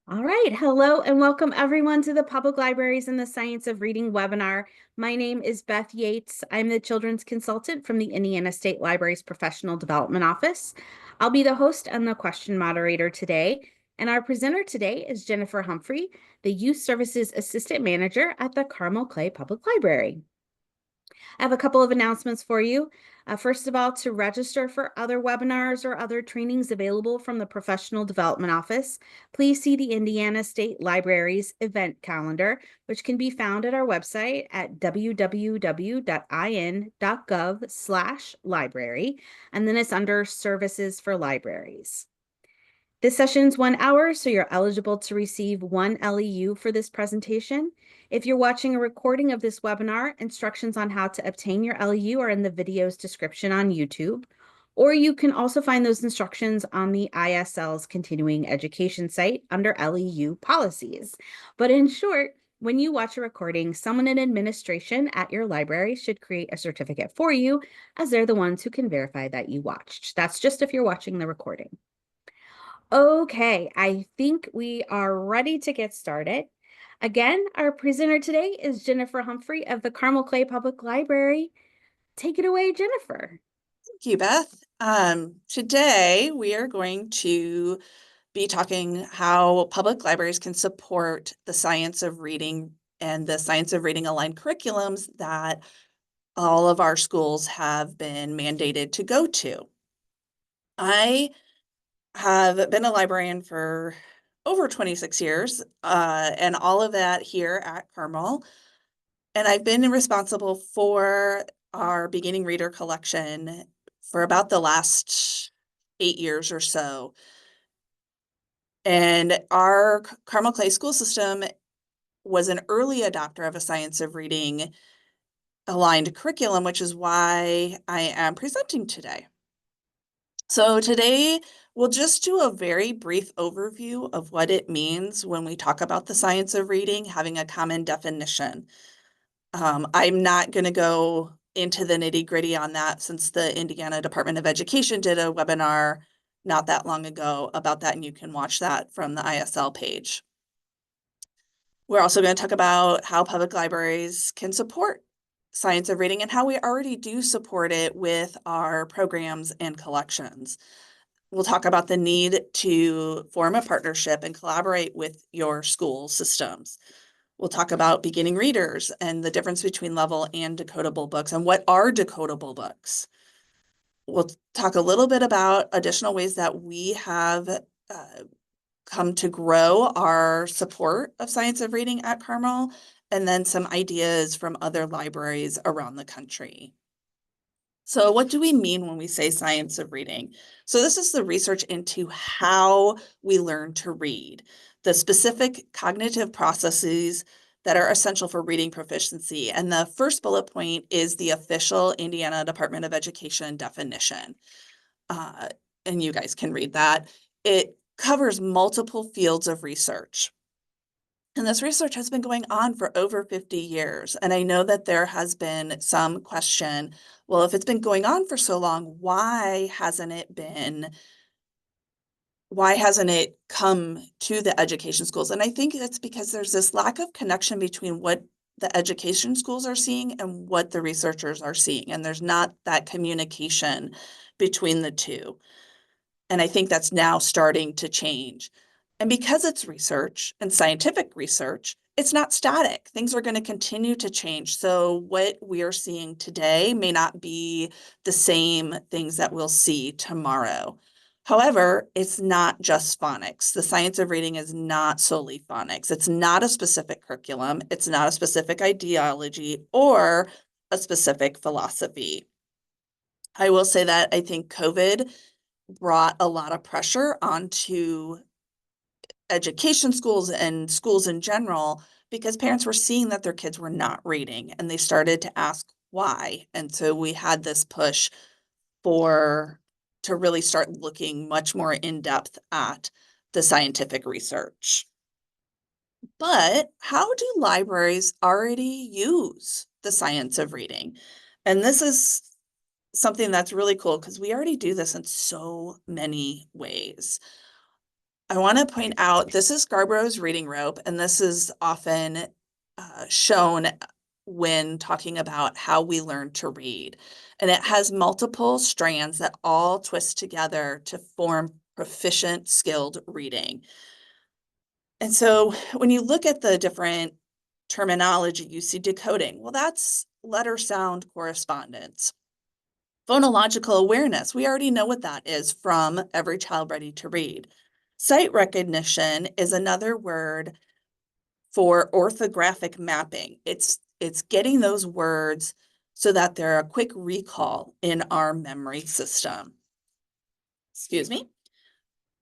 All right. Hello and welcome everyone to the Public Libraries and the Science of Reading webinar. My name is Beth Yates. I'm the children's consultant from the Indiana State Library's Professional Development Office. I'll be the host and the question moderator today. And our presenter today is Jennifer Humphrey, the Youth Services Assistant Manager at the Carmel Clay Public Library. I have a couple of announcements for you. First of all, to register for other webinars or other trainings available from the Professional Development Office, please see the Indiana State Library's event calendar, which can be found at our website at www.in.gov/library, and then it's under Services for Libraries. This session's 1 hour, so you're eligible to receive 1 LEU for this presentation. If you're watching a recording of this webinar, instructions on how to obtain your LEU are in the video's description on YouTube, or you can also find those instructions on the ISL's continuing education site under LEU policies. But in short, when you watch a recording, someone in administration at your library should create a certificate for you, as they're the ones who can verify that you watched. That's just if you're watching the recording. Okay, I think we are ready to get started. Again, our presenter today is Jennifer Humphrey of the Carmel Clay Public Library. Take it away, Jennifer. Thank you, Beth. Today we are going to be talking how public libraries can support the science of reading and the science of reading aligned curriculums that all of our schools have been mandated to go to. I have been a librarian for over 26 years, and all of that here at Carmel. And I've been responsible for our beginning reader collection for about the last 8 years or so. And our Carmel Clay school system was an early adopter of a science of reading aligned curriculum, which is why I am presenting today. So today we'll just do a very brief overview of what it means when we talk about the science of reading, having a common definition. I'm not going to go into the nitty-gritty on that since the Indiana Department of Education did a webinar not that long ago about that, and you can watch that from the ISL page. We're also going to talk about how public libraries can support science of reading and how we already do support it with our programs and collections. We'll talk about the need to form a partnership and collaborate with your school systems. We'll talk about beginning readers and the difference between level and decodable books and what are decodable books. We'll talk a little bit about additional ways that we have come to grow our support of science of reading at Carmel, and then some ideas from other libraries around the country. So what do we mean when we say science of reading? So this is the research into how we learn to read, the specific cognitive processes that are essential for reading proficiency. And the first bullet point is the official Indiana Department of Education definition. And you guys can read that. It covers multiple fields of research. And this research has been going on for over 50 years. And I know that there has been some question, well, if it's been going on for so long, why hasn't it come to the education schools? And I think it's because there's this lack of connection between what the education schools are seeing and what the researchers are seeing. And there's not that communication between the two. And I think that's now starting to change. And because it's research and scientific research, it's not static. Things are going to continue to change. So what we are seeing today may not be the same things that we'll see tomorrow. However, it's not just phonics. The science of reading is not solely phonics. It's not a specific curriculum. It's not a specific ideology or a specific philosophy. I will say that I think COVID brought a lot of pressure onto education schools and schools in general because parents were seeing that their kids were not reading and they started to ask why. And so we had this push to really start looking much more in depth at the scientific research. But how do libraries already use the science of reading? And this is something that's really cool because we already do this in so many ways. I want to point out this is Scarborough's reading rope, and this is often shown when talking about how we learn to read. And it has multiple strands that all twist together to form proficient, skilled reading. And so when you look at the different terminology, you see decoding. Well, that's letter sound correspondence. Phonological awareness, we already know what that is from Every Child Ready to Read. Sight recognition is another word for orthographic mapping. It's getting those words so that they're a quick recall in our memory system. Excuse me.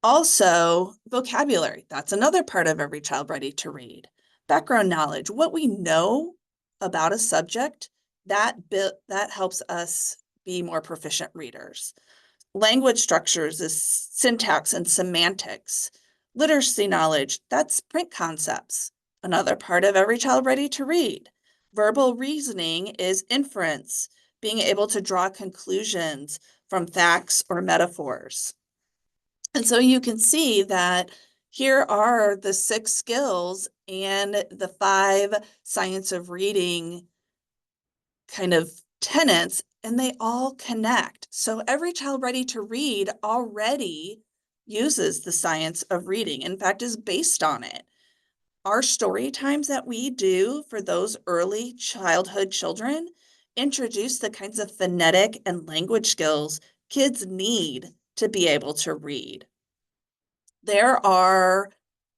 Also, vocabulary. That's another part of Every Child Ready to Read. Background knowledge, what we know about a subject, that helps us be more proficient readers. Language structures is syntax and semantics. Literacy knowledge, that's print concepts. Another part of Every Child Ready to Read. Verbal reasoning is inference, being able to draw conclusions from facts or metaphors. And so you can see that here are the 6 skills and the 5 science of reading kind of tenets, and they all connect. So Every Child Ready to Read already uses the science of reading, in fact, is based on it. Our story times that we do for those early childhood children introduce the kinds of phonetic and language skills kids need to be able to read. There are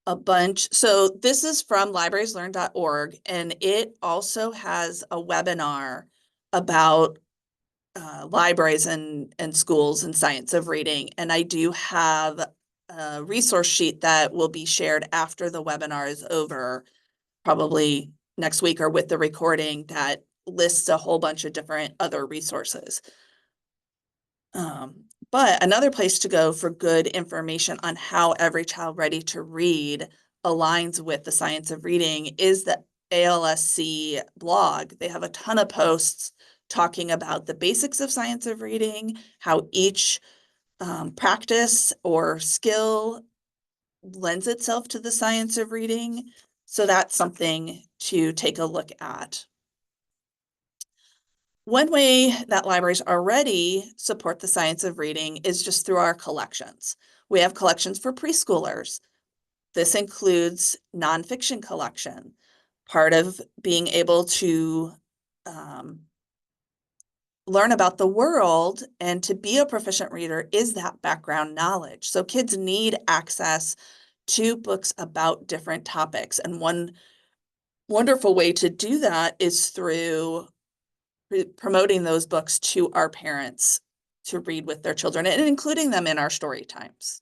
a bunch. So this is from librarieslearn.org, and it also has a webinar about libraries and schools and science of reading. And I do have a resource sheet that will be shared after the webinar is over, probably next week or with the recording, that lists a whole bunch of different other resources. But another place to go for good information on how Every Child Ready to Read aligns with the science of reading is the ALSC blog. They have a ton of posts talking about the basics of science of reading, how each practice or skill lends itself to the science of reading. So that's something to take a look at. One way that libraries already support the science of reading is just through our collections. We have collections for preschoolers. This includes nonfiction collection. Part of being able to learn about the world and to be a proficient reader is that background knowledge. So kids need access to books about different topics. And one wonderful way to do that is through promoting those books to our parents to read with their children and including them in our story times.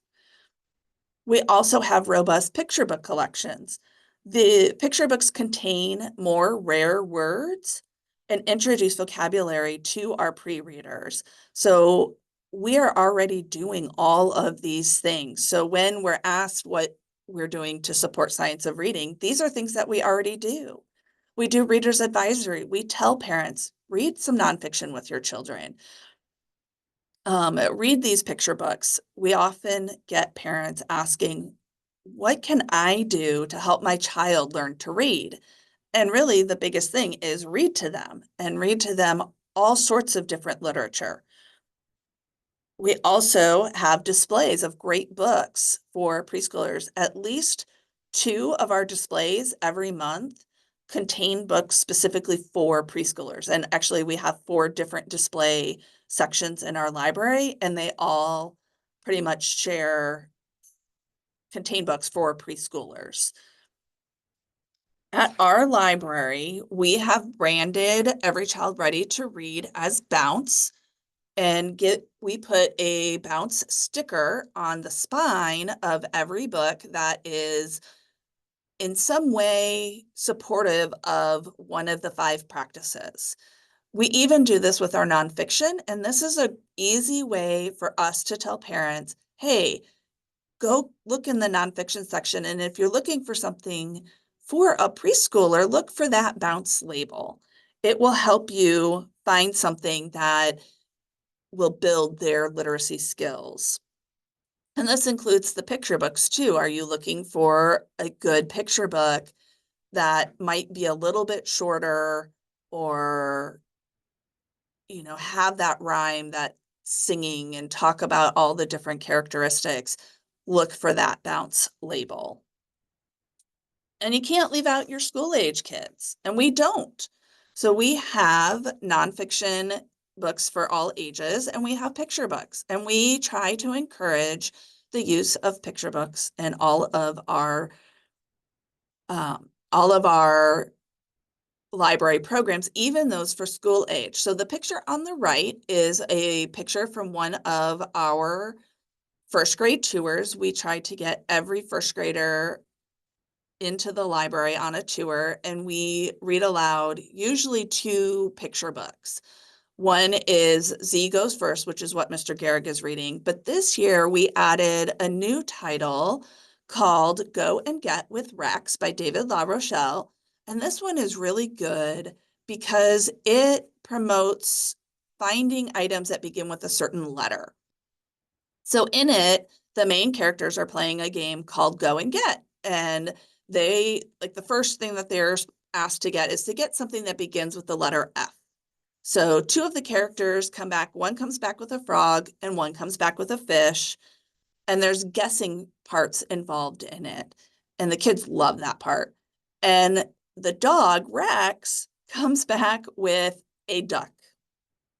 We also have robust picture book collections. The picture books contain more rare words and introduce vocabulary to our pre-readers. So we are already doing all of these things. So when we're asked what we're doing to support science of reading, these are things that we already do. We do readers advisory. We tell parents, read some nonfiction with your children. Read these picture books. We often get parents asking, what can I do to help my child learn to read? And really the biggest thing is read to them and read to them all sorts of different literature. We also have displays of great books for preschoolers. At least 2 of our displays every month contain books specifically for preschoolers. And actually we have 4 different display sections in our library, and they all pretty much contain books for preschoolers. At our library, we have branded Every Child Ready to Read as Bounce, and we put a Bounce sticker on the spine of every book that is in some way supportive of one of the 5 practices. We even do this with our nonfiction, and this is an easy way for us to tell parents, hey, go look in the nonfiction section, and if you're looking for something for a preschooler, look for that Bounce label. It will help you find something that will build their literacy skills. And this includes the picture books too. Are you looking for a good picture book that might be a little bit shorter, or, have that rhyme, that singing, and talk about all the different characteristics? Look for that bounce label. And you can't leave out your school age kids, and we don't. So we have nonfiction books for all ages, and we have picture books, and we try to encourage the use of picture books in all of our library programs, even those for school age. So the picture on the right is a picture from one of our first grade tours. We try to get every first grader into the library on a tour, and we read aloud usually two picture books. One is Z Goes First, which is what Mr. Garrick is reading. But this year we added a new title called Go and Get with Rex by David La Rochelle. And this one is really good because it promotes finding items that begin with a certain letter. So in it, the main characters are playing a game called Go and Get. And the first thing that they're asked to get is to get something that begins with the letter F. So two of the characters come back. One comes back with a frog and one comes back with a fish. And there's guessing parts involved in it. And the kids love that part. And the dog, Rex, comes back with a duck.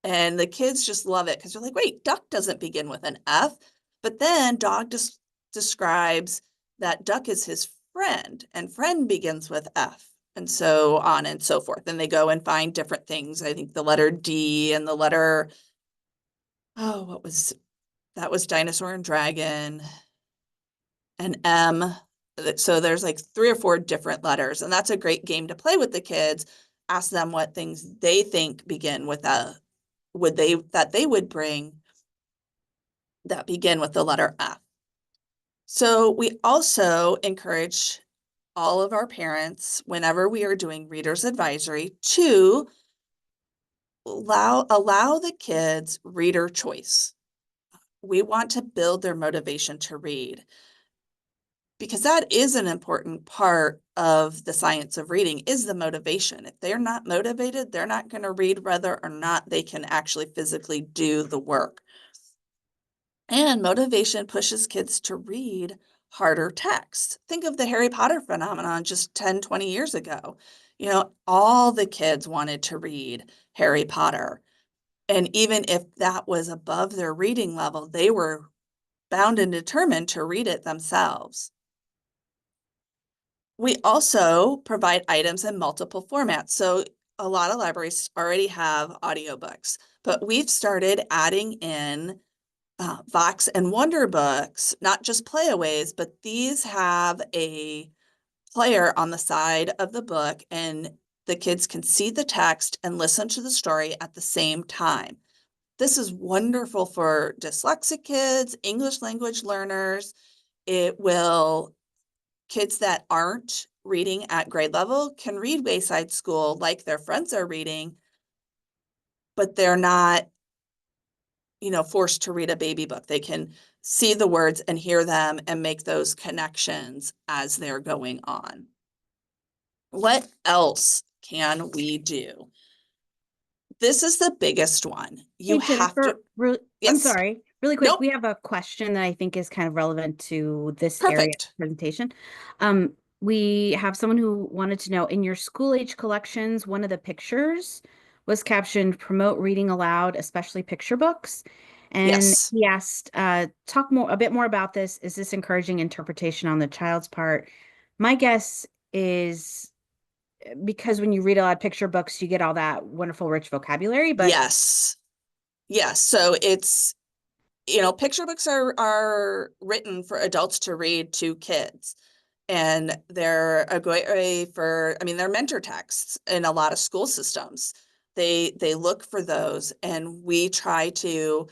And the kids just love it because they're like, wait, duck doesn't begin with an F. But then dog just describes that duck is his friend, and friend begins with F, and so on and so forth. And they go and find different things. I think the letter D and the letter, that was dinosaur and dragon, and M. So there's like 3 or 4 different letters, and that's a great game to play with the kids. Ask them what things they think begin with that they would bring that begin with the letter F. So we also encourage all of our parents, whenever we are doing reader's advisory, to allow the kids reader choice. We want to build their motivation to read, because that is an important part of the science of reading, is the motivation. If they're not motivated, they're not going to read whether or not they can actually physically do the work. And motivation pushes kids to read harder text. Think of the Harry Potter phenomenon just 10, 20 years ago. All the kids wanted to read Harry Potter. And even if that was above their reading level, they were bound and determined to read it themselves. We also provide items in multiple formats. So a lot of libraries already have audiobooks, but we've started adding in Vox and Wonder books, not just playaways, but these have a player on the side of the book, and the kids can see the text and listen to the story at the same time. This is wonderful for dyslexic kids, English language learners. Kids that aren't reading at grade level can read Wayside School like their friends are reading, but they're not forced to read a baby book. They can see the words and hear them and make those connections as they're going on. What else can we do? This is the biggest one. You Hey, have to, Jennifer, I'm yes, sorry, really quick. nope, We have a question that I think is kind of relevant to this area of perfect. the presentation. We have someone who wanted to know, in your school age collections, one of the pictures was captioned "Promote reading aloud, especially picture books." And Yes, he asked, talk a bit more about this. Is this encouraging interpretation on the child's part? My guess is because when you read aloud picture books, you get all that wonderful, rich vocabulary, but yes, yes. So it's, picture books are written for adults to read to kids. And they're a great way they're mentor texts in a lot of school systems. They look for those, and we try to,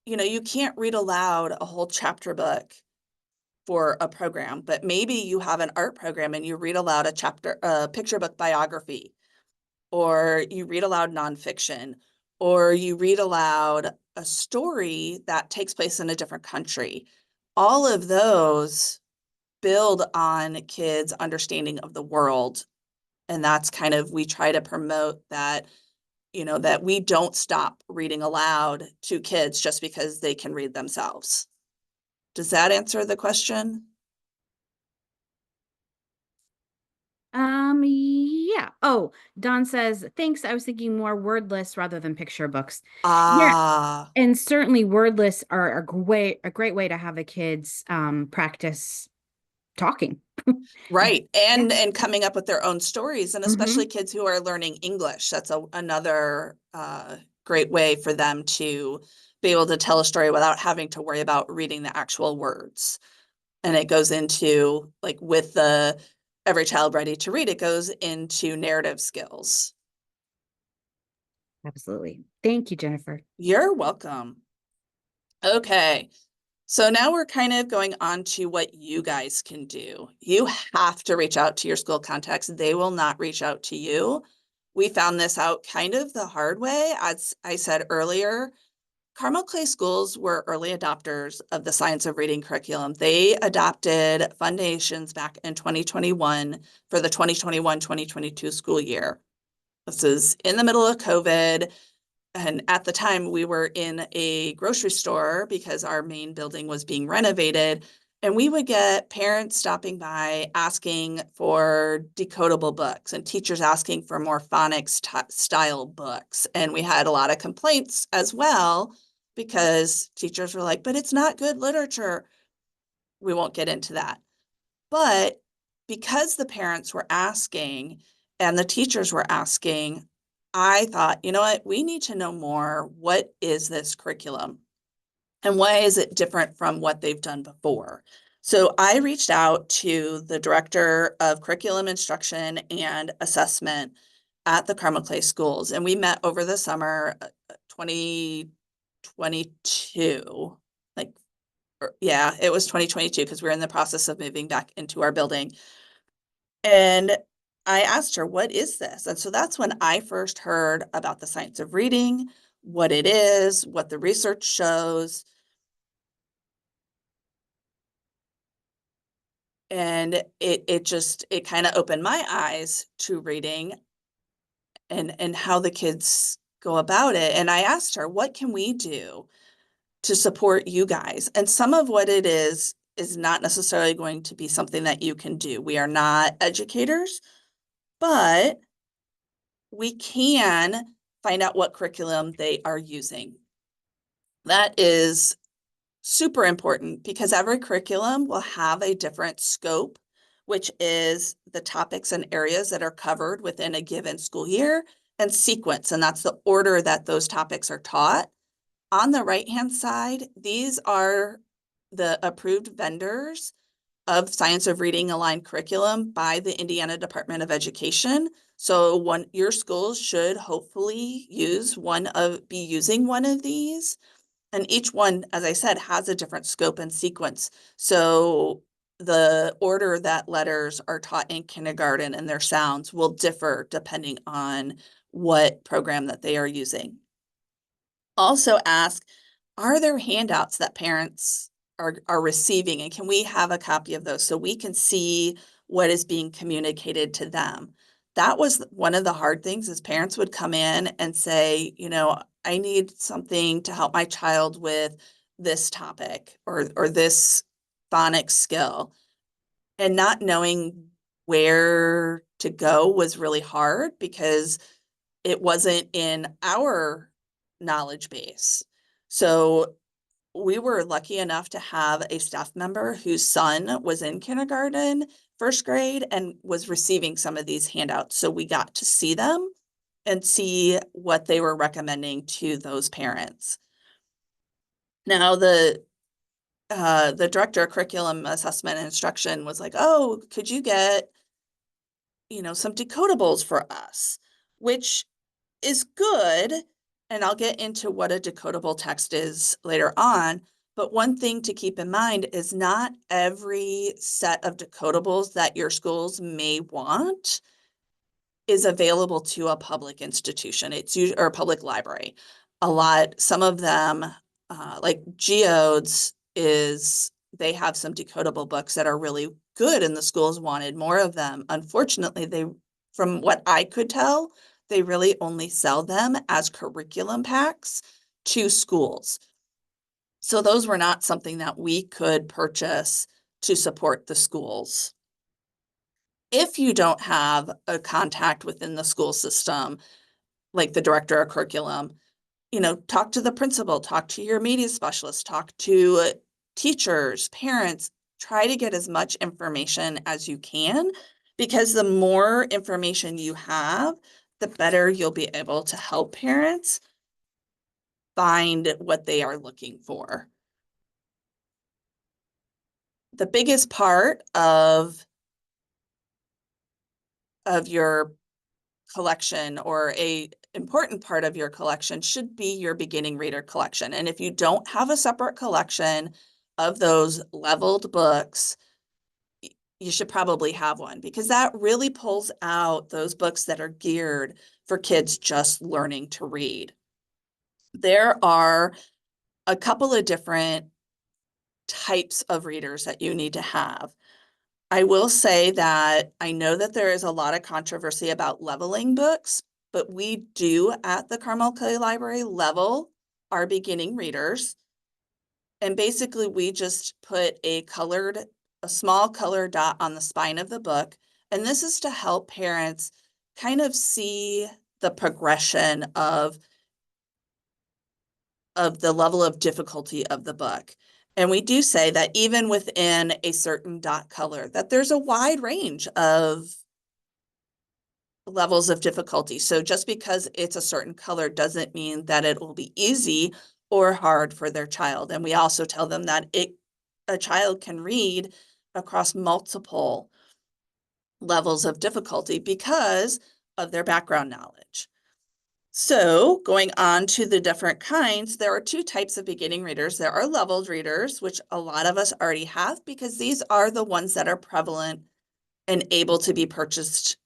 you can't read aloud a whole chapter book for a program, but maybe you have an art program and you read aloud a picture book biography, or you read aloud nonfiction, or you read aloud a story that takes place in a different country. all of those build on kids' understanding of the world. And that's kind of, we try to promote that, that we don't stop reading aloud to kids just because they can read themselves. Does that answer the question? Yeah. Oh, Don says, thanks. I was thinking more wordless rather than picture books. Yeah. Ah, And certainly wordless are a great way to have the kids practice talking. right. Yeah. And coming up with their own stories, and especially Hmm. kids who are learning English. That's another great way for them to be able to tell a story without having to worry about reading the actual words. And it goes into, like, with the Every Child Ready to Read, it goes into narrative skills. Absolutely. Thank you, Jennifer. You're welcome. Okay. So now we're kind of going on to what you guys can do. You have to reach out to your school contacts. They will not reach out to you. We found this out kind of the hard way. As I said earlier, Carmel Clay Schools were early adopters of the Science of Reading curriculum. They adopted Fundations back in 2021 for the 2021-2022 school year. This is in the middle of COVID. And at the time, we were in a grocery store because our main building was being renovated. And we would get parents stopping by asking for decodable books and teachers asking for more phonics style books. And we had a lot of complaints as well because teachers were like, but it's not good literature. We won't get into that. But because the parents were asking and the teachers were asking, I thought, you know what, we need to know more. What is this curriculum? And why is it different from what they've done before? So I reached out to the director of curriculum instruction and assessment at the Carmel Clay Schools, and we met over the summer 2022. Like, yeah, it was 2022 because we were in the process of moving back into our building. And I asked her, what is this? And so that's when I first heard about the science of reading, what it is, what the research shows. And it kind of opened my eyes to reading and how the kids go about it. And I asked her, what can we do to support you guys? And some of what it is not necessarily going to be something that you can do. We are not educators, but we can find out what curriculum they are using. That is super important because every curriculum will have a different scope, which is the topics and areas that are covered within a given school year, and sequence, and that's the order that those topics are taught. On the right-hand side, these are the approved vendors of Science of Reading aligned curriculum by the Indiana Department of Education. So your school should hopefully be using one of these. And each one, as I said, has a different scope and sequence. So the order that letters are taught in kindergarten and their sounds will differ depending on what program that they are using. Also ask, are there handouts that parents are receiving, and can we have a copy of those so we can see what is being communicated to them? That was one of the hard things, is parents would come in and say, I need something to help my child with this topic or this phonics skill, and not knowing where to go was really hard because it wasn't in our knowledge base. So we were lucky enough to have a staff member whose son was in kindergarten, first grade, and was receiving some of these handouts. So we got to see them and see what they were recommending to those parents. Now, the director of curriculum assessment and instruction was like, oh, could you get, some decodables for us, which is good. And I'll get into what a decodable text is later on. But one thing to keep in mind is not every set of decodables that your schools may want is available to a public institution. It's usually, or a public library. Some of them, like Geodes, they have some decodable books that are really good and the schools wanted more of them. Unfortunately, from what I could tell, they really only sell them as curriculum packs to schools. So those were not something that we could purchase to support the schools. If you don't have a contact within the school system, like the director of curriculum, talk to the principal, talk to your media specialist, talk to teachers, parents, try to get as much information as you can, because the more information you have, the better you'll be able to help parents find what they are looking for. The biggest part of your collection, or a important part of your collection, should be your beginning reader collection. And if you don't have a separate collection of those leveled books, you should probably have one, because that really pulls out those books that are geared for kids just learning to read. There are a couple of different types of readers that you need to have. I will say that I know that there is a lot of controversy about leveling books, but we do at the Carmel Clay Library level our beginning readers. And basically we just put a small colored dot on the spine of the book. And this is to help parents kind of see the progression of the level of difficulty of the book. And we do say that even within a certain dot color, that there's a wide range of levels of difficulty. So just because it's a certain color doesn't mean that it will be easy or hard for their child. And we also tell them that a child can read across multiple levels of difficulty because of their background knowledge. So going on to the different kinds, there are two types of beginning readers. There are leveled readers, which a lot of us already have, because these are the ones that are prevalent and able to be purchased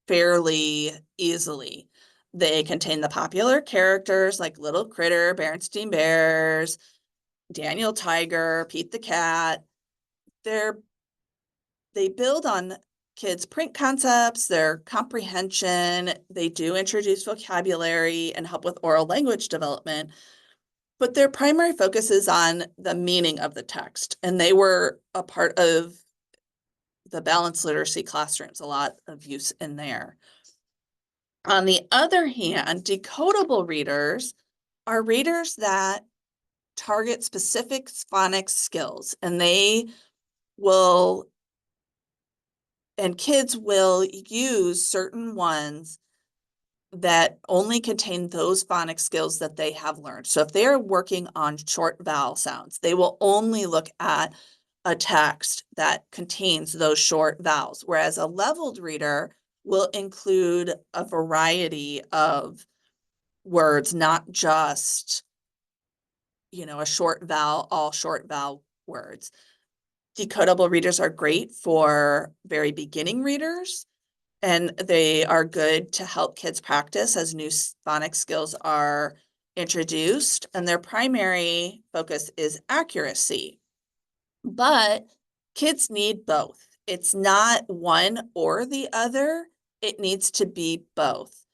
fairly easily. They contain the popular characters like Little Critter, Berenstain Bears, Daniel Tiger, Pete the Cat. They build on kids' print concepts, their comprehension. They do introduce vocabulary and help with oral language development, but their primary focus is on the meaning of the text. And they were a part of the balanced literacy classrooms, a lot of use in there. On the other hand, decodable readers are readers that target specific phonics skills, and kids will use certain ones that only contain those phonics skills that they have learned. So if they're working on short vowel sounds, they will only look at a text that contains those short vowels, whereas a leveled reader will include a variety of words, not just, a short vowel, all short vowel words. Decodable readers are great for very beginning readers, and they are good to help kids practice as new phonics skills are introduced, and their primary focus is accuracy. But kids need both. It's not one or the other. It needs to be both.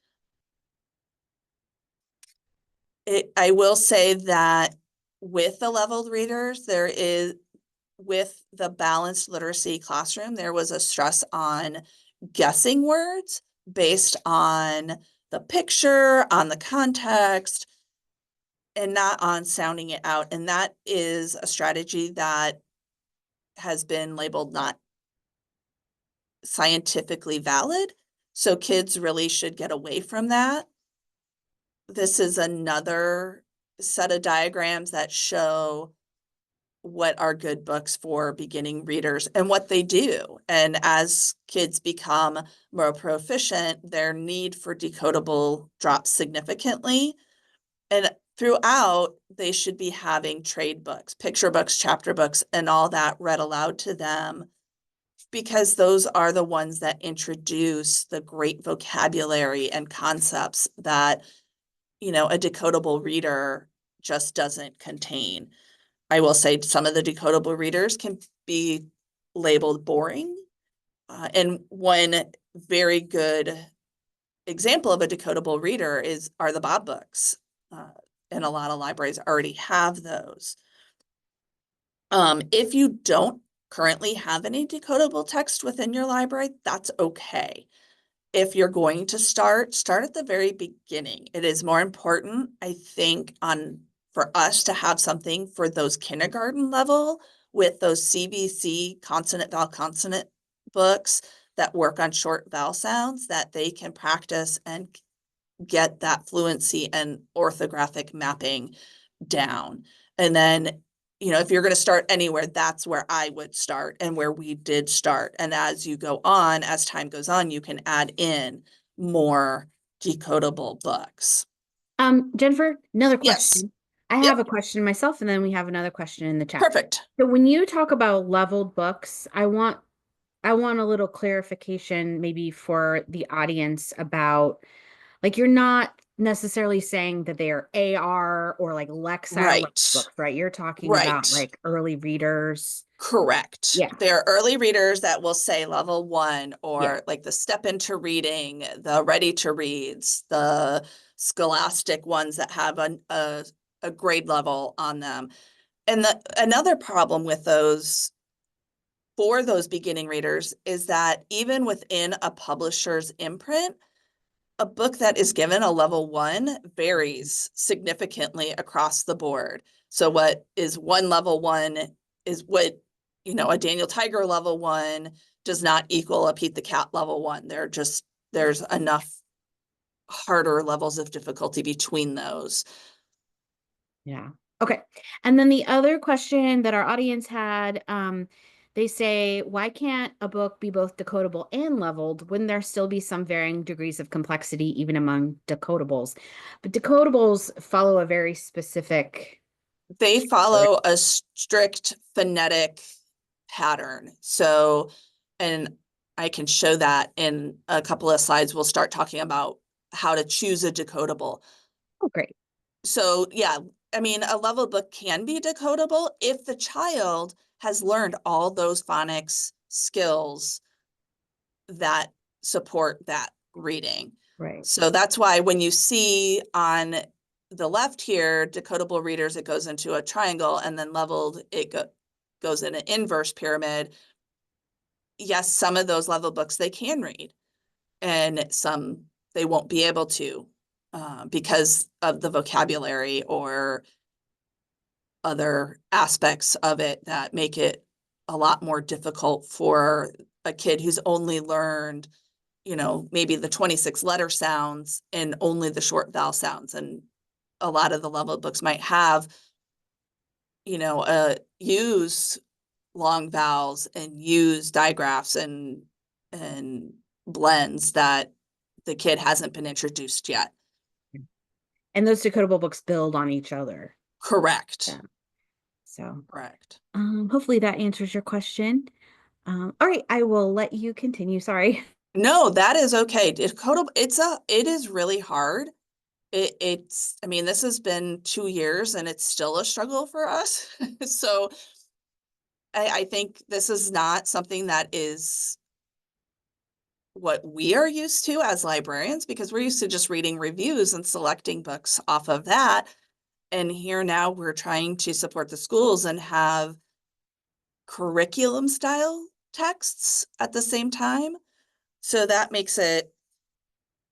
I will say that with the leveled readers, with the balanced literacy classroom, there was a stress on guessing words based on the picture, on the context, and not on sounding it out. And that is a strategy that has been labeled not scientifically valid. So kids really should get away from that. This is another set of diagrams that show what are good books for beginning readers and what they do. And as kids become more proficient, their need for decodable drops significantly. And throughout, they should be having trade books, picture books, chapter books, and all that read aloud to them, because those are the ones that introduce the great vocabulary and concepts that, a decodable reader just doesn't contain. I will say some of the decodable readers can be labeled boring. And one very good example of a decodable reader are the Bob books. And a lot of libraries already have those. If you don't currently have any decodable text within your library, that's okay. If you're going to start at the very beginning. It is more important, I think, for us to have something for those kindergarten level with those CVC consonant vowel consonant books that work on short vowel sounds that they can practice and get that fluency and orthographic mapping down. And then, if you're going to start anywhere, that's where I would start and where we did start. And as you go on, as time goes on, you can add in more decodable books. Jennifer, another Yes. question. I have Yep. a question myself, and then we have another question in the chat. Perfect. So when you talk about leveled books, I want a little clarification maybe for the audience about, like, you're not necessarily saying that they are AR or like Lexile level Right. books, right? You're talking about Right. like early readers. Correct. Yeah. There are early readers that will say level 1 Yeah. or like the step into reading, the ready to reads, the scholastic ones that have a grade level on them. And another problem with those for those beginning readers is that even within a publisher's imprint, a book that is given a level 1 varies significantly across the board. So what is one level 1 is what, a Daniel Tiger level 1 does not equal a Pete the Cat level 1. There's enough harder levels of difficulty between those. Yeah. Okay. And then the other question that our audience had, they say, why can't a book be both decodable and leveled? Wouldn't there still be some varying degrees of complexity even among decodables? But decodables follow a very specific. They follow a strict phonetic pattern. So, and I can show that in a couple of slides. We'll start talking about how to choose a decodable. Oh, great. So yeah, I mean, a level book can be decodable if the child has learned all those phonics skills that support that reading. Right. So that's why when you see on the left here, decodable readers, it goes into a triangle, and then leveled, goes in an inverse pyramid. Yes, some of those level books they can read, and some they won't be able to because of the vocabulary or other aspects of it that make it a lot more difficult for a kid who's only learned, maybe the 26 letter sounds and only the short vowel sounds. And a lot of the level books might have, use long vowels and use digraphs and blends that the kid hasn't been introduced yet. And those decodable books build on each other. Correct. Yeah. So, Correct. hopefully that answers your question. All right, I will let you continue. Sorry. No, that is okay. It is really hard. I mean, this has been 2 years and it's still a struggle for us. So I think this is not something that is what we are used to as librarians, because we're used to just reading reviews and selecting books off of that. And here now we're trying to support the schools and have curriculum style texts at the same time. So that makes it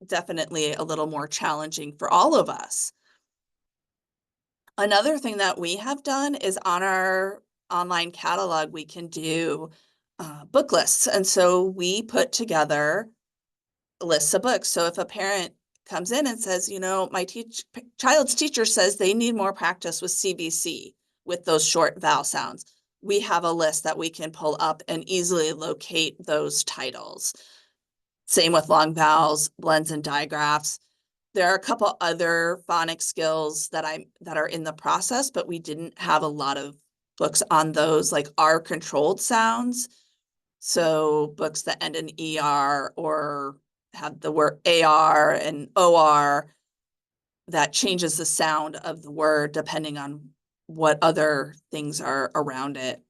definitely a little more challenging for all of us. Another thing that we have done is on our online catalog, we can do book lists. And so we put together lists of books. So if a parent comes in and says, my child's teacher says they need more practice with CVC, with those short vowel sounds, we have a list that we can pull up and easily locate those titles. Same with long vowels, blends and digraphs. There are a couple other phonics skills that are in the process, but we didn't have a lot of books on those, like R controlled sounds. So books that end in ER or have the word AR and OR that changes the sound of the word depending on what other things are around it.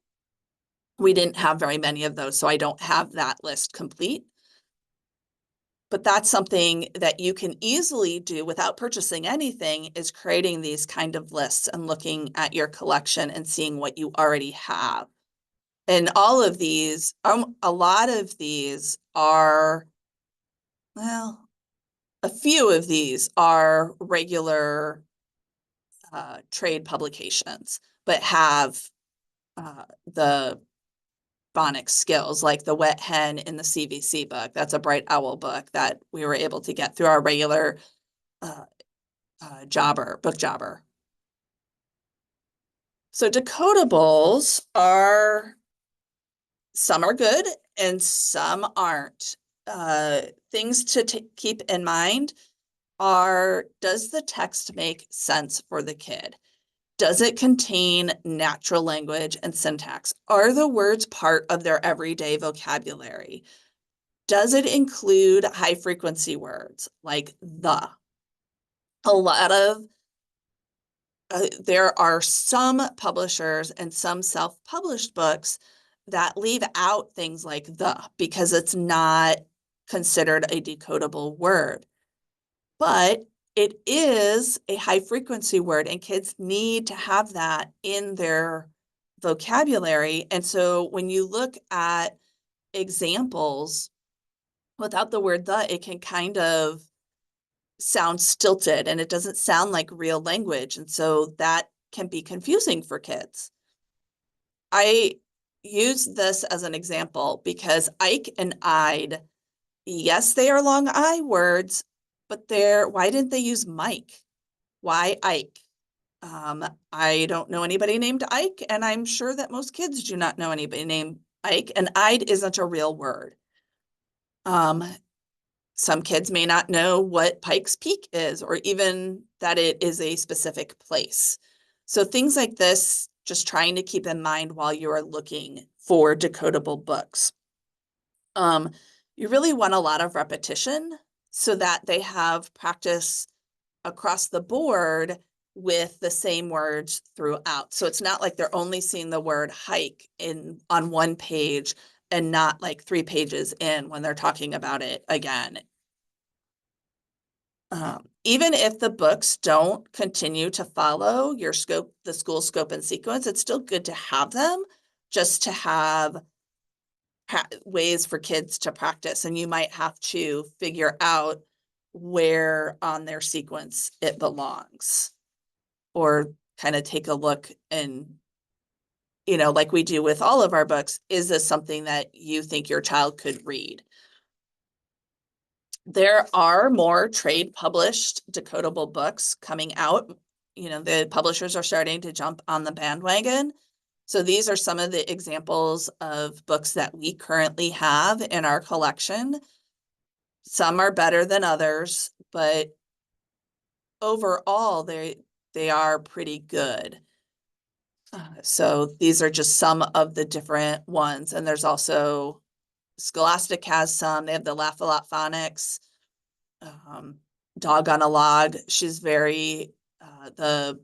We didn't have very many of those, so I don't have that list complete. But that's something that you can easily do without purchasing anything, is creating these kind of lists and looking at your collection and seeing what you already have. And all of these, a lot of these are, well, a few of these are regular trade publications, but have the phonics skills, like the Wet Hen in the CVC book. That's a Bright Owl book that we were able to get through our regular book jobber. So decodables are, some are good and some aren't. Things to keep in mind are, does the text make sense for the kid? Does it contain natural language and syntax? Are the words part of their everyday vocabulary? Does it include high frequency words like the? A lot of, there are some publishers and some self-published books that leave out things like the, because it's not considered a decodable word. But it is a high frequency word, and kids need to have that in their vocabulary. And so when you look at examples without the word the, it can kind of sound stilted and it doesn't sound like real language. And so that can be confusing for kids. I use this as an example because Ike and I'd, yes, they are long I words, but why didn't they use Mike? Why Ike? I don't know anybody named Ike, and I'm sure that most kids do not know anybody named Ike, and I'd isn't a real word. Some kids may not know what Pikes Peak is, or even that it is a specific place. So things like this, just trying to keep in mind while you are looking for decodable books. You really want a lot of repetition so that they have practice across the board with the same words throughout. So it's not like they're only seeing the word hike on one page and not like 3 pages in when they're talking about it again. Even if the books don't continue to follow your scope, the school scope and sequence, it's still good to have them, just to have ways for kids to practice. And you might have to figure out where on their sequence it belongs, or kind of take a look and, like we do with all of our books, is this something that you think your child could read? There are more trade published decodable books coming out. The publishers are starting to jump on the bandwagon. So these are some of the examples of books that we currently have in our collection. Some are better than others, but overall, they are pretty good. So these are just some of the different ones. And there's also, Scholastic has some. They have the Laugh-A-Lot Phonics, Dog on a Log. She's very, the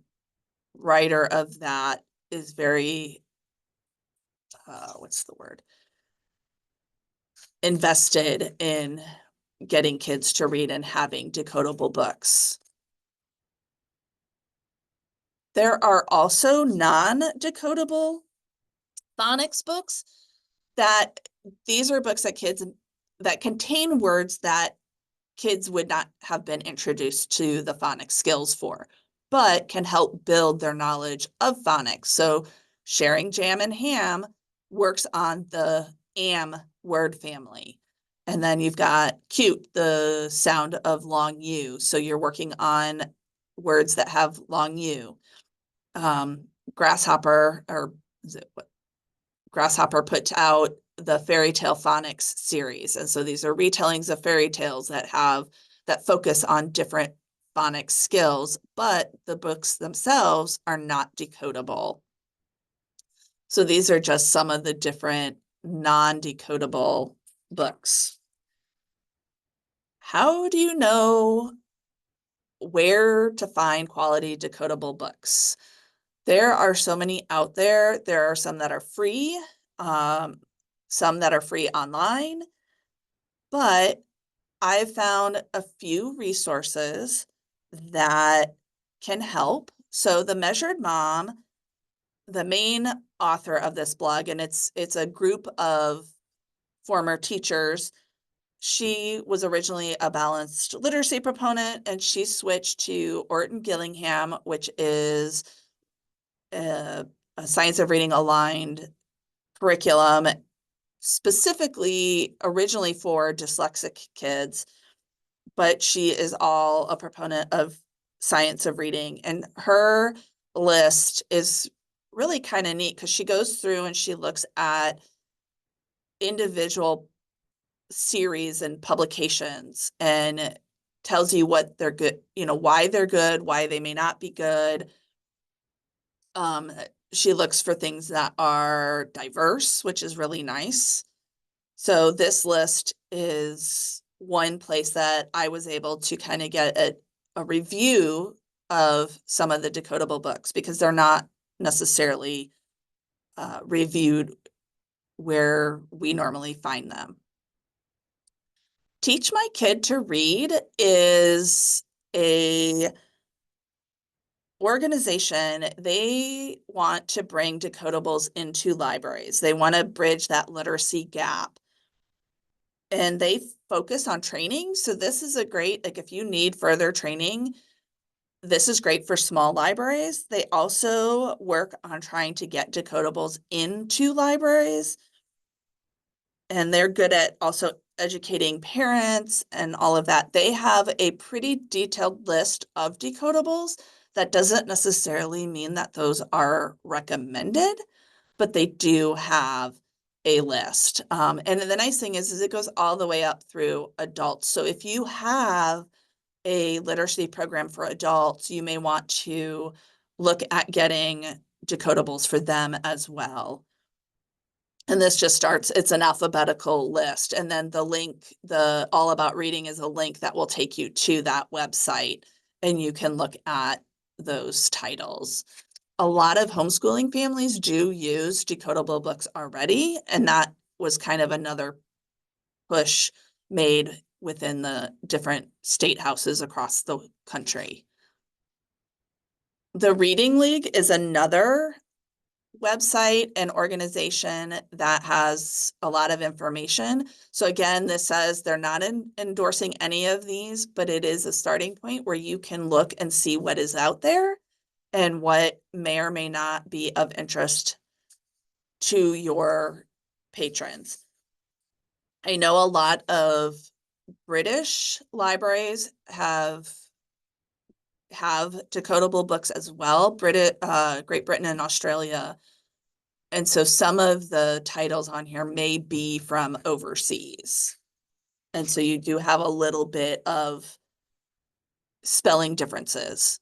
writer of that is very, what's the word? Invested in getting kids to read and having decodable books. There are also non-decodable phonics books these are books that contain words that kids would not have been introduced to the phonics skills for, but can help build their knowledge of phonics. So Sharing Jam and Ham works on the am word family. And then you've got cute, the sound of long U. So you're working on words that have long U. Grasshopper, or is it what? Grasshopper put out the Fairy Tale Phonics series. And so these are retellings of fairy tales that focus on different phonics skills, but the books themselves are not decodable. So these are just some of the different non-decodable books. How do you know where to find quality decodable books? There are so many out there. There are some that are free, um, some that are free online, but I've found a few resources that can help. So the Measured Mom, the main author of this blog, and it's a group of former teachers. She was originally a balanced literacy proponent, and she switched to Orton Gillingham, which is a science of reading aligned curriculum, specifically originally for dyslexic kids, but she is all a proponent of science of reading. And her list is really kind of neat because she goes through and she looks at individual series and publications and tells you what they're good, why they're good, why they may not be good. Um, she looks for things that are diverse, which is really nice. So this list is one place that I was able to kind of get a review of some of the decodable books because they're not necessarily reviewed where we normally find them. Teach My Kid to Read is a organization. They want to bring decodables into libraries. They want to bridge that literacy gap. And they focus on training. So this is a great, like if you need further training, this is great for small libraries. They also work on trying to get decodables into libraries. And they're good at also educating parents and all of that. They have a pretty detailed list of decodables. That doesn't necessarily mean that those are recommended, but they do have a list. And the nice thing is it goes all the way up through adults. So if you have a literacy program for adults, you may want to look at getting decodables for them as well. And this just starts, it's an alphabetical list. And then the link, the All About Reading is a link that will take you to that website and you can look at those titles. A lot of homeschooling families do use decodable books already, and that was kind of another push made within the different state houses across the country. The Reading League is another website and organization that has a lot of information. So again, this says they're not endorsing any of these, but it is a starting point where you can look and see what is out there and what may or may not be of interest to your patrons. I know a lot of British libraries have decodable books as well, Great Britain and Australia. And so some of the titles on here may be from overseas. And so you do have a little bit of spelling differences.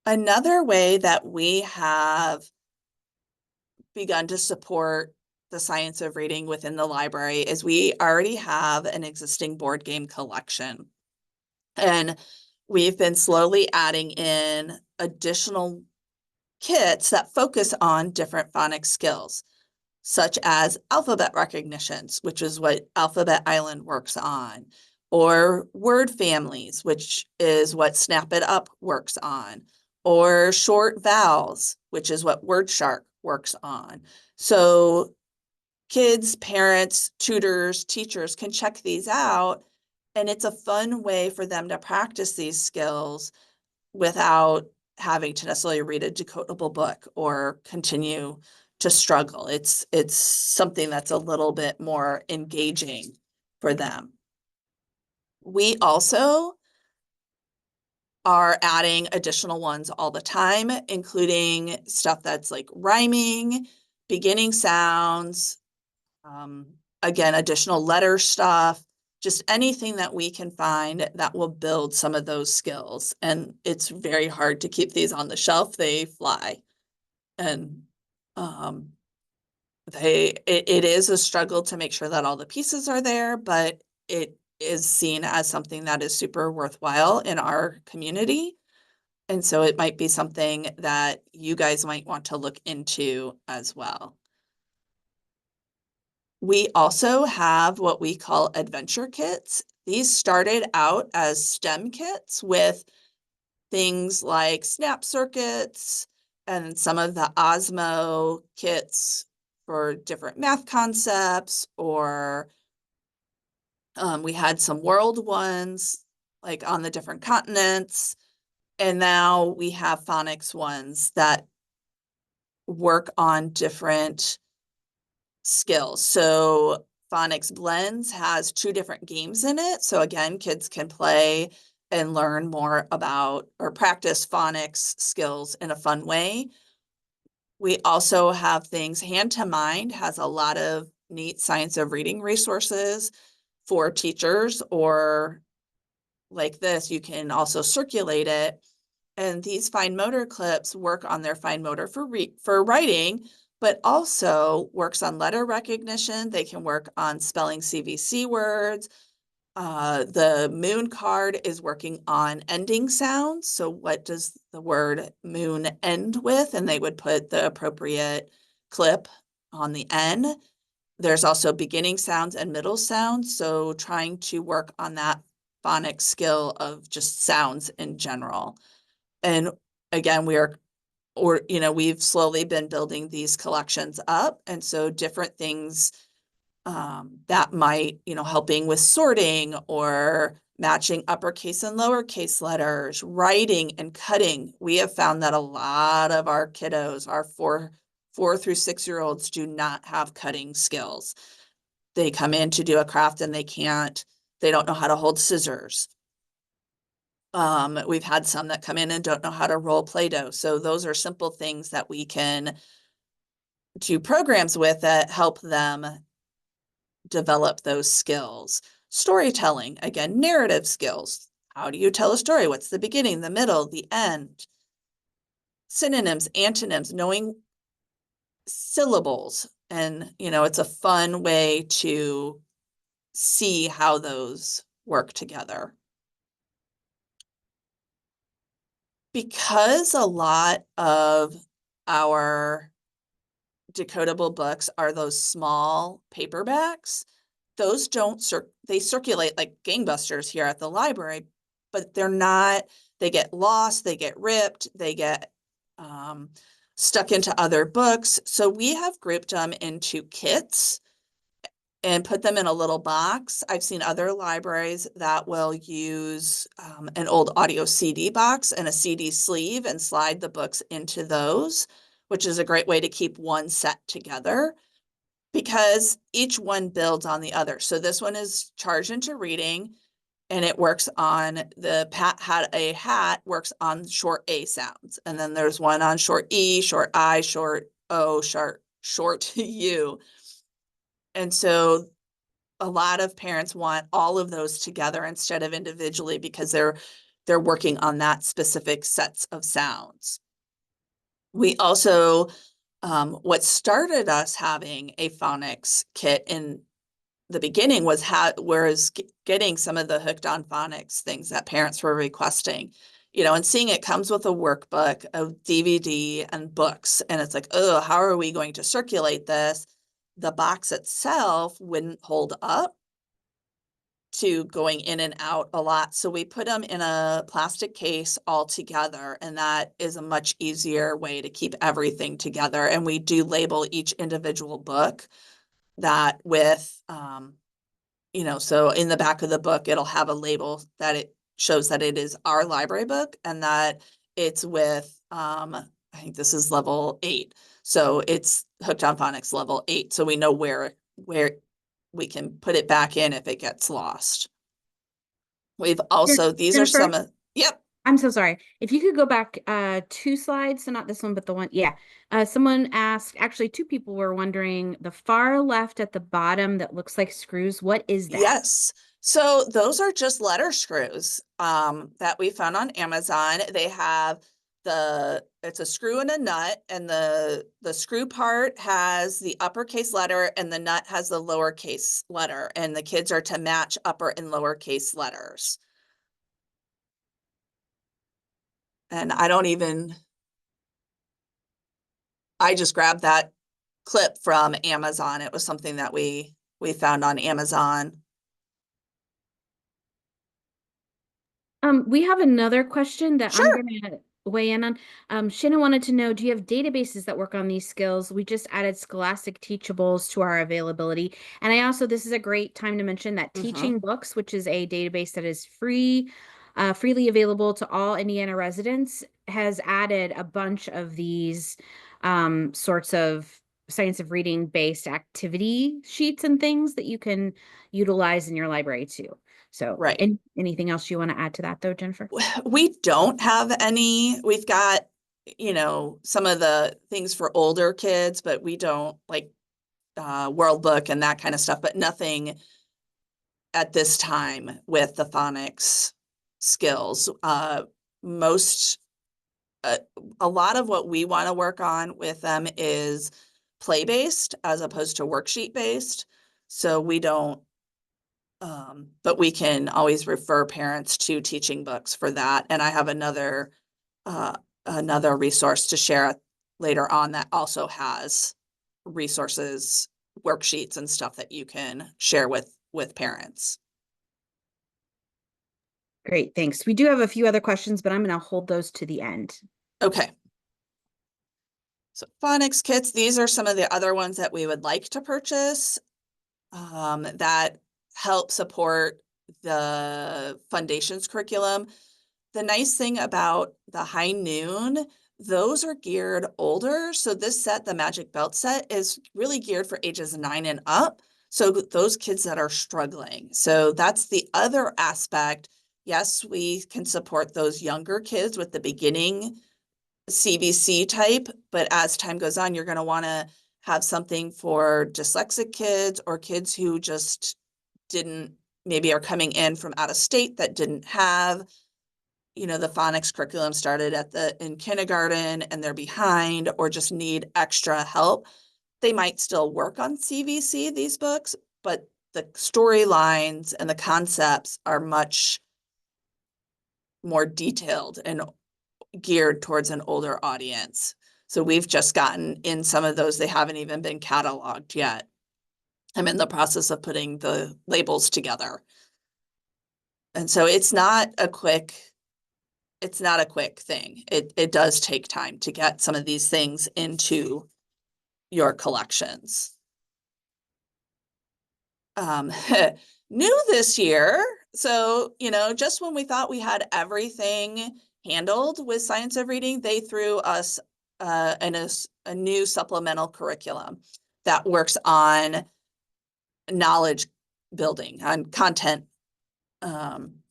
Another way that we have begun to support the science of reading within the library is we already have an existing board game collection. And we've been slowly adding in additional kits that focus on different phonics skills, such as alphabet recognitions, which is what Alphabet Island works on, or word families, which is what Snap It Up works on, or short vowels, which is what WordShark works on. So kids, parents, tutors, teachers can check these out, and it's a fun way for them to practice these skills without having to necessarily read a decodable book or continue to struggle. It's something that's a little bit more engaging for them. We also are adding additional ones all the time, including stuff that's like rhyming, beginning sounds, again, additional letter stuff, just anything that we can find that will build some of those skills. And it's very hard to keep these on the shelf. They fly. And it is a struggle to make sure that all the pieces are there, but it is seen as something that is super worthwhile in our community. And so it might be something that you guys might want to look into as well. We also have what we call adventure kits. These started out as STEM kits with things like snap circuits and some of the Osmo kits for different math concepts, or we had some world ones like on the different continents. And now we have phonics ones that work on different skills. So Phonics Blends has 2 different games in it. So again, kids can play and learn more about or practice phonics skills in a fun way. We also have things, Hand to Mind has a lot of neat science of reading resources for teachers, or like this, you can also circulate it. And these fine motor clips work on their fine motor for writing, but also works on letter recognition. They can work on spelling CVC words. The moon card is working on ending sounds. So what does the word moon end with? And they would put the appropriate clip on the N. There's also beginning sounds and middle sounds. So trying to work on that phonics skill of just sounds in general. And again, we've slowly been building these collections up. And so different things that might, helping with sorting or matching uppercase and lowercase letters, writing and cutting. We have found that a lot of our kiddos, our 4 through 6-year-olds, do not have cutting skills. They come in to do a craft and they don't know how to hold scissors. We've had some that come in and don't know how to roll Play-Doh. So those are simple things that we can do programs with that help them develop those skills. Storytelling, again, narrative skills. How do you tell a story? What's the beginning, the middle, the end? Synonyms, antonyms, knowing syllables. And, it's a fun way to see how those work together. Because a lot of our decodable books are those small paperbacks, those they circulate like gangbusters here at the library, but they get lost, they get ripped, they get stuck into other books. So we have grouped them into kits and put them in a little box. I've seen other libraries that will use an old audio CD box and a CD sleeve and slide the books into those, which is a great way to keep one set together because each one builds on the other. So this one is charged into reading, and it works on the Pat had a hat works on short A sounds. And then there's one on short E, short I, short O, short U. And so a lot of parents want all of those together instead of individually because they're working on that specific sets of sounds. We also, what started us having a phonics kit in the beginning was getting some of the Hooked on Phonics things that parents were requesting, and seeing it comes with a workbook, a DVD, and books. And it's like, oh, how are we going to circulate this? The box itself wouldn't hold up to going in and out a lot. So we put them in a plastic case all together, and that is a much easier way to keep everything together. And we do label each individual book that with, so in the back of the book, it'll have a label that it shows that it is our library book and that it's with, I think this is level 8. So it's Hooked on Phonics level 8. So we know where we can put it back in if it gets lost. We've also, these are some of, yep. I'm so sorry. If you could go back 2 slides, so not this one, but the one, yeah. Someone asked, actually 2 people were wondering, the far left at the bottom that looks like screws, what is that? Yes. So those are just letter screws that we found on Amazon. They have it's a screw and a nut, and the screw part has the uppercase letter and the nut has the lowercase letter, and the kids are to match upper and lowercase letters. And I just grabbed that clip from Amazon. It was something that we found on Amazon. We have another question that I'm Sure. gonna weigh in on. Shannon wanted to know, do you have databases that work on these skills? We just added Scholastic Teachables to our availability. And this is a great time to mention that Mm-hmm. Teaching Books, which is a database that is freely available to all Indiana residents, has added a bunch of these sorts of science of reading based activity sheets and things that you can utilize in your library too. So, Right. anything else you want to add to that, though, Jennifer? We don't have any. We've got, some of the things for older kids, but we don't like World Book and that kind of stuff, but nothing at this time with the phonics skills. Most, a lot of what we want to work on with them is play-based as opposed to worksheet-based. So we don't, but we can always refer parents to teaching books for that. And I have uh, another resource to share later on that also has resources, worksheets and stuff that you can share with parents. Great, thanks. We do have a few other questions, but I'm going to hold those to the end. Okay. So phonics kits, these are some of the other ones that we would like to purchase that help support the Fundations curriculum. The nice thing about the high noon, those are geared older. So this set, the Magic Belt set, is really geared for ages 9 and up. So those kids that are struggling. So that's the other aspect. Yes, we can support those younger kids with the beginning CBC type, but as time goes on, you're going to want to have something for dyslexic kids or kids who just didn't, maybe are coming in from out of state that didn't have, the phonics curriculum started in kindergarten and they're behind or just need extra help. They might still work on CVC, these books, but the storylines and the concepts are much more detailed and geared towards an older audience. So we've just gotten in some of those, they haven't even been cataloged yet. I'm in the process of putting the labels together. And so it's not a quick thing. It does take time to get some of these things into your collections. New this year. So, just when we thought we had everything handled with science of reading, they threw us a new supplemental curriculum that works on knowledge building, on content. And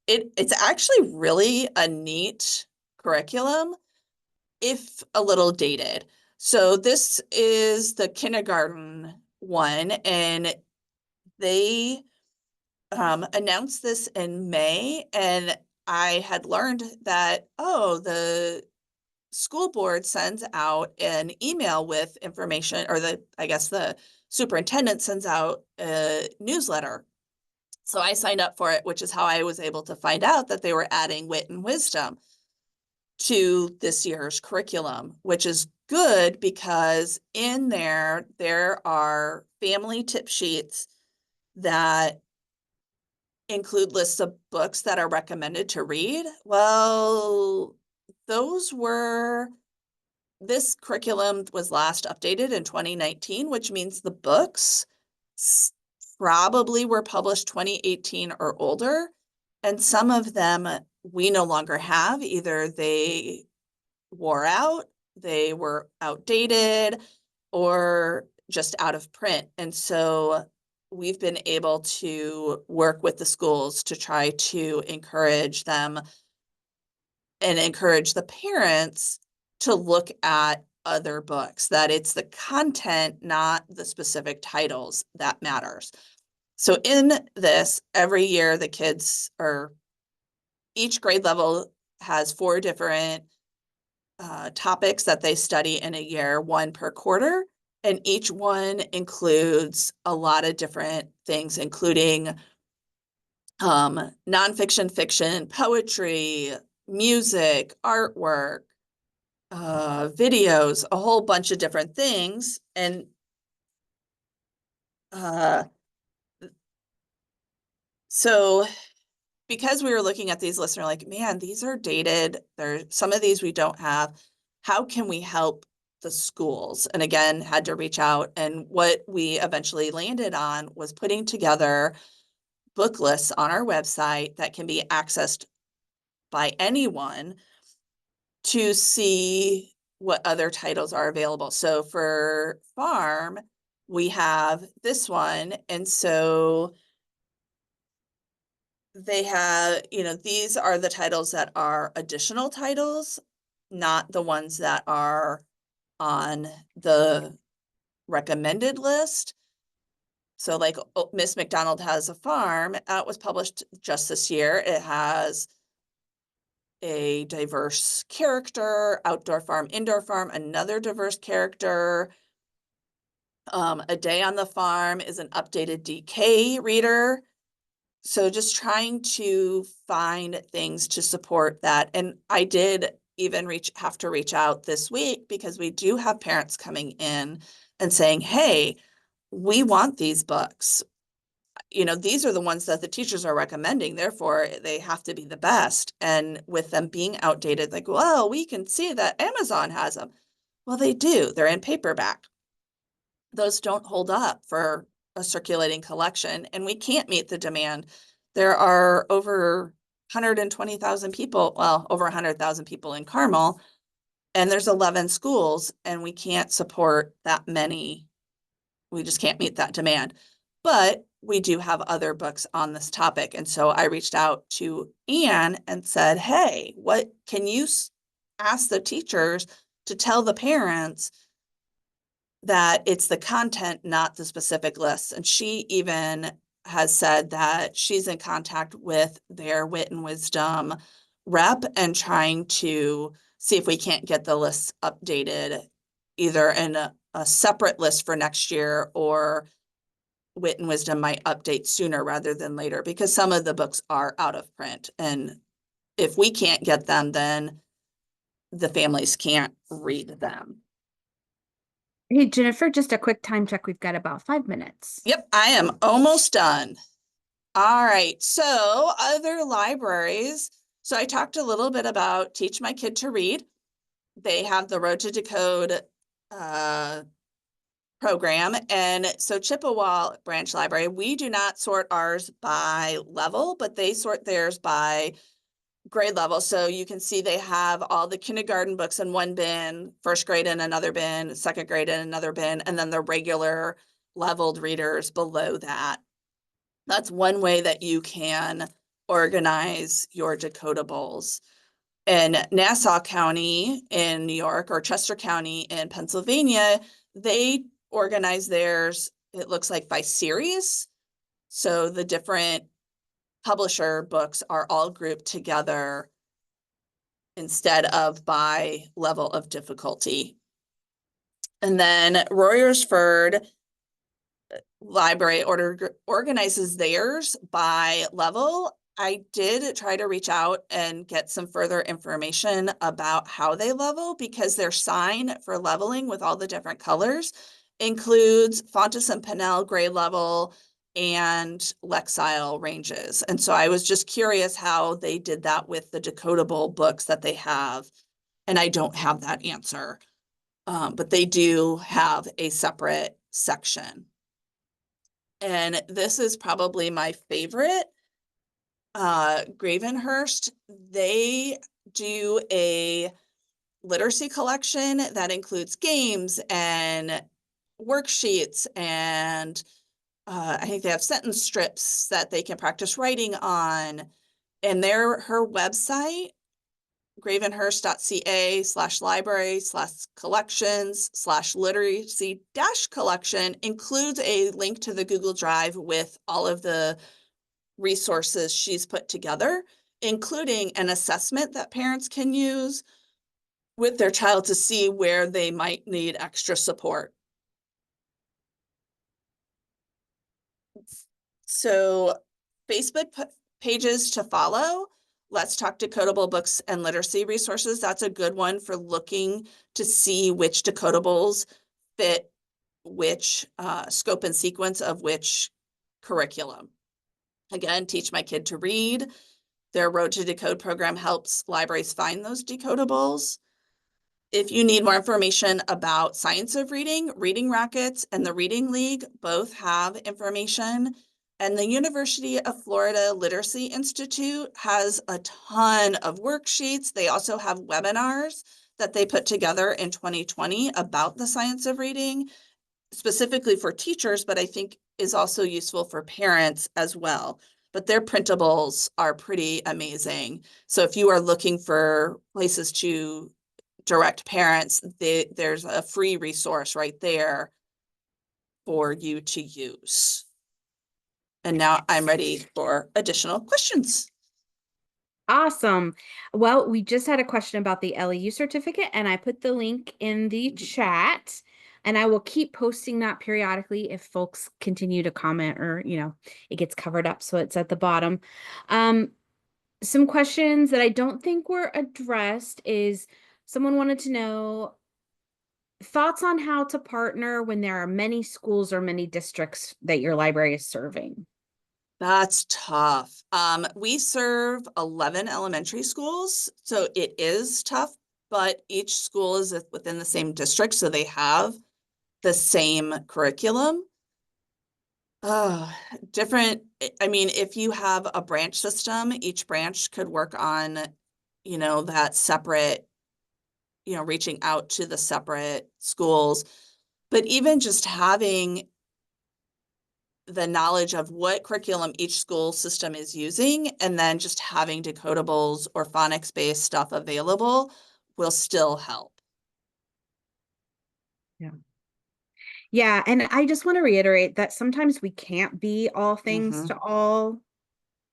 it's actually really a neat curriculum, if a little dated. So this is the kindergarten one, and they announced this in May, and I had learned that, the school board sends out an email with information, or I guess the superintendent sends out a newsletter. So I signed up for it, which is how I was able to find out that they were adding wit and wisdom to this year's curriculum, which is good because in there are family tip sheets that include lists of books that are recommended to read. Well, this curriculum was last updated in 2019, which means the books probably were published 2018 or older. And some of them we no longer have. Either they wore out, they were outdated, or just out of print. And so we've been able to work with the schools to try to encourage them and encourage the parents to look at other books, that it's the content, not the specific titles, that matters. So in this, every year the kids, or each grade level, has 4 different topics that they study in a year, 1 per quarter. And each one includes a lot of different things, including nonfiction, fiction, poetry, music, artwork, videos, a whole bunch of different things. And so because we were looking at these lists, and we're like, man, these are dated. Some of these we don't have. How can we help the schools? And again, had to reach out. And what we eventually landed on was putting together book lists on our website that can be accessed by anyone to see what other titles are available. So for farm, we have this one. And so they have, these are the titles that are additional titles, not the ones that are on the recommended list. So like Miss McDonald Has a Farm, that was published just this year. It has a diverse character, outdoor farm, indoor farm, another diverse character. A Day on the Farm is an updated DK reader. So just trying to find things to support that. And I did even have to reach out this week because we do have parents coming in and saying, hey, we want these books. These are the ones that the teachers are recommending, therefore they have to be the best. And with them being outdated, like, well, we can see that Amazon has them. Well, they do. They're in paperback. Those don't hold up for a circulating collection, and we can't meet the demand. There are over 120,000 people, well, over 100,000 people in Carmel, and there's 11 schools, and we can't support that many. We just can't meet that demand. But we do have other books on this topic. And so I reached out to Anne and said, hey, what can you ask the teachers to tell the parents that it's the content, not the specific lists? And she even has said that she's in contact with their Wit and Wisdom rep and trying to see if we can't get the lists updated either in a separate list for next year, or Wit and Wisdom might update sooner rather than later, because some of the books are out of print. And if we can't get them, then the families can't read them. Hey, Jennifer, just a quick time check. We've got about 5 minutes. Yep, I am almost done. All right, so other libraries. So I talked a little bit about Teach My Kid to Read. They have the Road to Decode program. And so Chippewa Branch Library, we do not sort ours by level, but they sort theirs by grade level. So you can see they have all the kindergarten books in one bin, first grade in another bin, second grade in another bin, and then the regular leveled readers below that. That's one way that you can organize your decodables. In Nassau County in New York, or Chester County in Pennsylvania, they organize theirs, it looks like, by series. So the different publisher books are all grouped together instead of by level of difficulty. And then Royersford Library organizes theirs by level. I did try to reach out and get some further information about how they level, because their sign for leveling with all the different colors includes Fontes and Pinnell grade level and Lexile ranges. And so I was just curious how they did that with the decodable books that they have. And I don't have that answer, but they do have a separate section. And this is probably my favorite. Gravenhurst, they do a literacy collection that includes games and worksheets, and I think they have sentence strips that they can practice writing on. And her website, gravenhurst.ca/library/collections/literacy-collection, includes a link to the Google Drive with all of the resources she's put together. including an assessment that parents can use with their child to see where they might need extra support. So Facebook pages to follow. Let's Talk Decodable Books and Literacy Resources. That's a good one for looking to see which decodables fit which scope and sequence of which curriculum. Again, Teach My Kid to Read. Their Road to Decode program helps libraries find those decodables. If you need more information about Science of Reading, Reading Rockets and the Reading League both have information. And the University of Florida Literacy Institute has a ton of worksheets. They also have webinars that they put together in 2020 about the science of reading, specifically for teachers, but I think is also useful for parents as well. But their printables are pretty amazing. So if you are looking for places to direct parents, there's a free resource right there for you to use. And now I'm ready for additional questions. Awesome. Well, we just had a question about the LEU certificate, and I put the link in the chat, and I will keep posting that periodically if folks continue to comment or, it gets covered up, so it's at the bottom. Some questions that I don't think were addressed is someone wanted to know thoughts on how to partner when there are many schools or many districts that your library is serving. That's tough. We serve 11 elementary schools, so it is tough, but each school is within the same district, so they have the same curriculum. Different, I mean, if you have a branch system, each branch could work on, that separate, reaching out to the separate schools. But even just having the knowledge of what curriculum each school system is using, and then just having decodables or phonics-based stuff available will still help. Yeah. Yeah, and I just want to reiterate that sometimes we can't be all things Mm-hmm. to all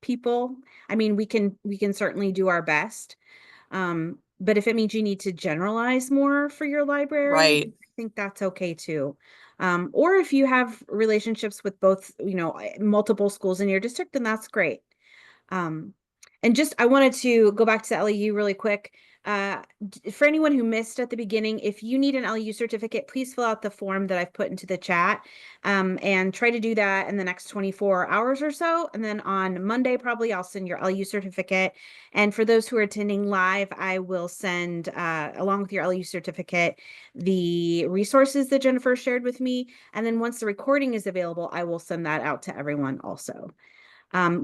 people. I mean, we can certainly do our best. But if it means you need to generalize more for your library, Right. I think that's okay too. Or if you have relationships with both, multiple schools in your district, then that's great. Um, and just, I wanted to go back to LEU really quick. For anyone who missed at the beginning, if you need an LEU certificate, please fill out the form that I've put into the chat, and try to do that in the next 24 hours or so. And then on Monday, probably I'll send your LEU certificate. And for those who are attending live, I will send, along with your LEU certificate, the resources that Jennifer shared with me. And then once the recording is available, I will send that out to everyone also.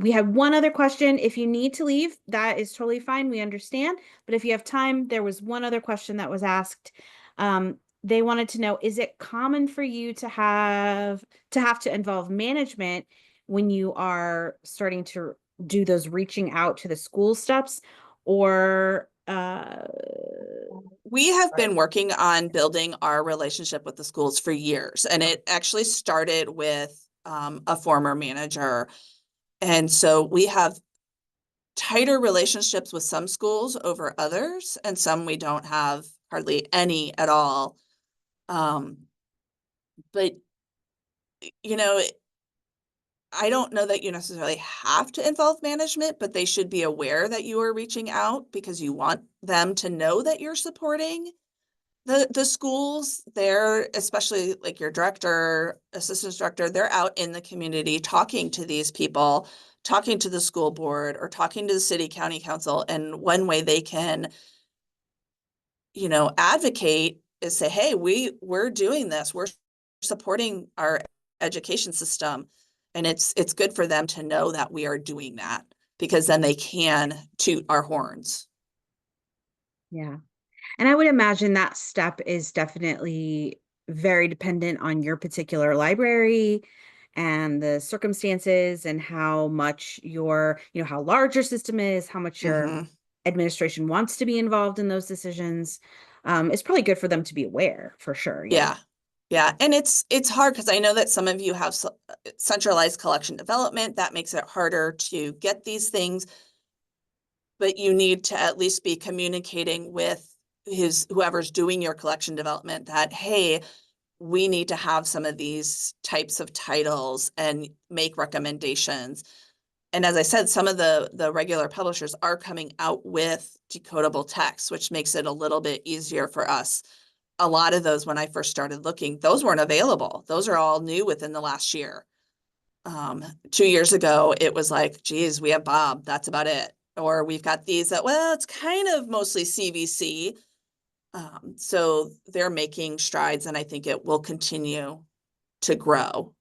We have one other question. If you need to leave, that is totally fine. We understand. But if you have time, there was one other question that was asked. They wanted to know, is it common for you to have to involve management when you are starting to do those reaching out to the school steps, or We have been working on building our relationship with the schools for years, and it actually started with a former manager. And so we have tighter relationships with some schools over others, and some we don't have hardly any at all. But, you know, I don't know that you necessarily have to involve management, but they should be aware that you are reaching out because you want them to know that you're supporting the schools. They're, especially like your director, assistant director, they're out in the community talking to these people, talking to the school board or talking to the city county council. And one way they can, advocate is say, hey, we're doing this. We're supporting our education system. And it's good for them to know that we are doing that, because then they can toot our horns. yeah. And I would imagine that step is definitely very dependent on your particular library and the circumstances and how much how large your system is, how much your Mm-hmm. administration wants to be involved in those decisions. It's probably good for them to be aware, for sure. Yeah. Yeah. Yeah. And it's hard because I know that some of you have centralized collection development. That makes it harder to get these things. but you need to at least be communicating with whoever's doing your collection development that, hey, we need to have some of these types of titles and make recommendations. And as I said, some of the regular publishers are coming out with decodable text, which makes it a little bit easier for us. A lot of those, when I first started looking, those weren't available. Those are all new within the last year. 2 years ago, it was like, geez, we have Bob, that's about it. Or we've got these that, well, it's kind of mostly CVC. So they're making strides, and I think it will continue to grow.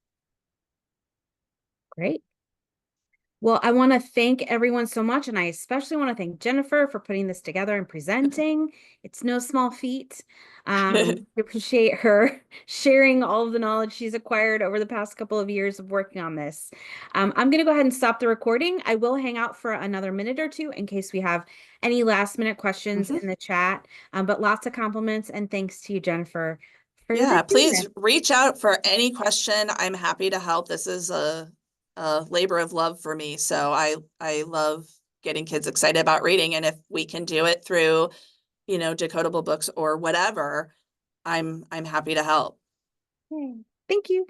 Great. Well, I want to thank everyone so much, and I especially want to thank Jennifer for putting this together and presenting. It's no small feat. I appreciate her sharing all of the knowledge she's acquired over the past couple of years of working on this. I'm going to go ahead and stop the recording. I will hang out for another minute or two in case we have any last minute questions in the chat. But lots of compliments and thanks to you, Jennifer, for Yeah, doing please this. reach out for any question. I'm happy to help. This is a labor of love for me. So I love getting kids excited about reading. And if we can do it through, decodable books or whatever, I'm happy to help. Okay. Thank you.